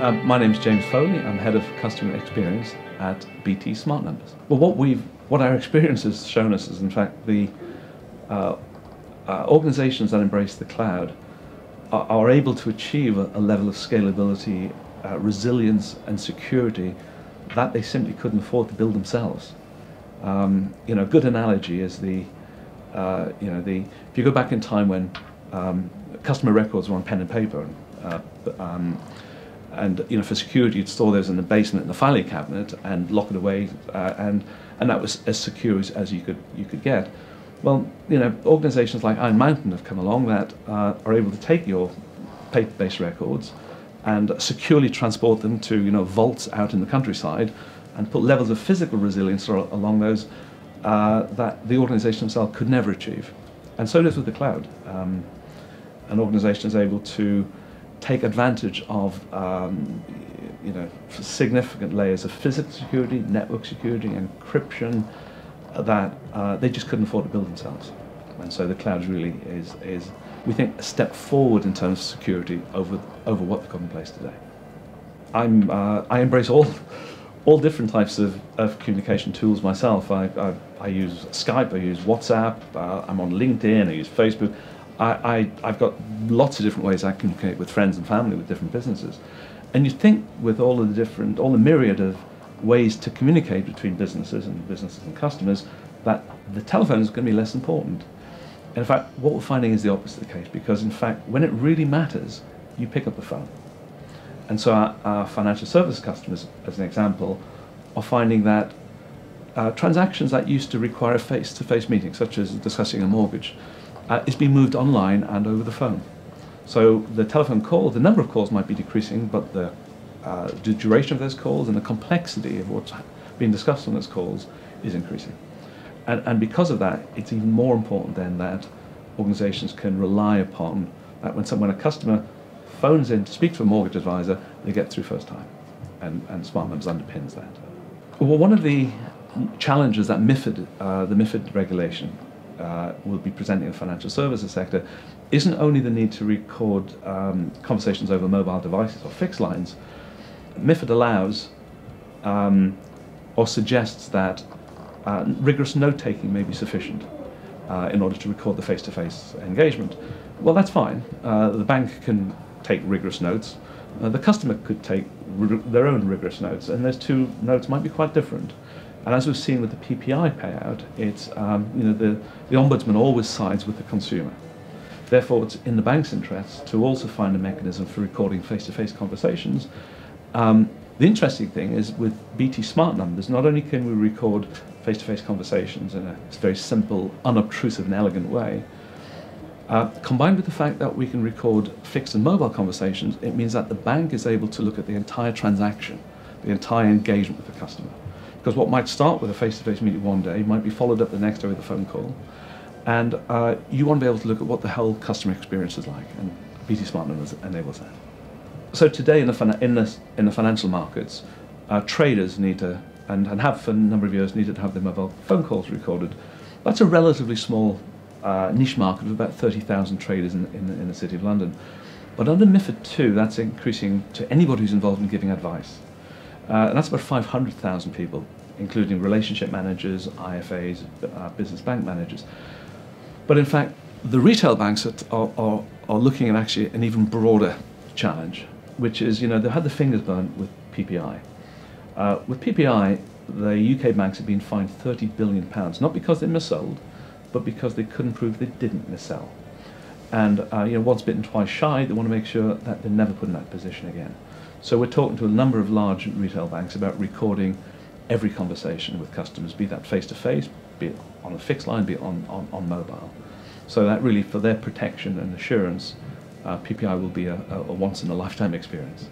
My name's James Foley. I'm Head of Customer Experience at BT smartnumbers. Well, what our experience has shown us is, in fact, the organizations that embrace the cloud are able to achieve a level of scalability, resilience and security that they simply couldn't afford to build themselves. A good analogy is if you go back in time when customer records were on pen and paper, and for security you'd store those in the basement in the filing cabinet and lock it away, and that was as secure as you could get. Well, organizations like Iron Mountain have come along that are able to take your paper-based records and securely transport them to vaults out in the countryside and put levels of physical resilience along those that the organization themselves could never achieve. And so it is with the cloud. An organization is able to take advantage of significant layers of physical security, network security, encryption that they just couldn't afford to build themselves. And so the cloud really is we think, a step forward in terms of security over what's commonplace today. I embrace all different types of communication tools myself. I use Skype, I use WhatsApp, I'm on LinkedIn, I use Facebook. I've got lots of different ways I communicate with friends and family, with different businesses. And you think with all the myriad of ways to communicate between businesses and customers, that the telephone is going to be less important. And in fact, what we're finding is the opposite of the case, because in fact, when it really matters, you pick up the phone. And so our financial service customers, as an example, are finding that transactions that used to require a face-to-face meeting, such as discussing a mortgage, is being moved online and over the phone. So the telephone call, the number of calls might be decreasing, but the duration of those calls and the complexity of what's being discussed on those calls is increasing. And because of that, it's even more important then that organizations can rely upon that when a customer phones in to speak to a mortgage advisor, they get through first time. And smartnumbers underpins that. Well, one of the challenges that the MiFID regulation will be presenting in the financial services sector isn't only the need to record conversations over mobile devices or fixed lines. MiFID allows or suggests that rigorous note-taking may be sufficient in order to record the face-to-face engagement. Well, that's fine. The bank can take rigorous notes. The customer could take their own rigorous notes, and those two notes might be quite different. And as we've seen with the PPI payout, it's the ombudsman always sides with the consumer. Therefore, it's in the bank's interest to also find a mechanism for recording face-to-face conversations. The interesting thing is with BT smartnumbers, not only can we record face-to-face conversations in a very simple, unobtrusive and elegant way, combined with the fact that we can record fixed and mobile conversations, it means that the bank is able to look at the entire transaction, the entire engagement with the customer. Because what might start with a face-to-face meeting one day might be followed up the next day with a phone call. And you want to be able to look at what the whole customer experience is like, and BT smartnumbers enables that. So today in the financial markets, traders need to, and have for a number of years, needed to have their mobile phone calls recorded. That's a relatively small niche market of about 30,000 traders in the City of London. But under MiFID II, that's increasing to anybody who's involved in giving advice. And that's about 500,000 people, including relationship managers, IFAs, business bank managers. But in fact, the retail banks are looking at actually an even broader challenge, which is, they've had their fingers burnt with PPI. With PPI, the UK banks have been fined £30 billion, not because they missold, but because they couldn't prove they didn't missell. And once bitten, twice shy, they want to make sure that they're never put in that position again. So we're talking to a number of large retail banks about recording every conversation with customers, be that face-to-face, be it on a fixed line, be it on mobile. So that really, for their protection and assurance, PPI will be a once-in-a-lifetime experience.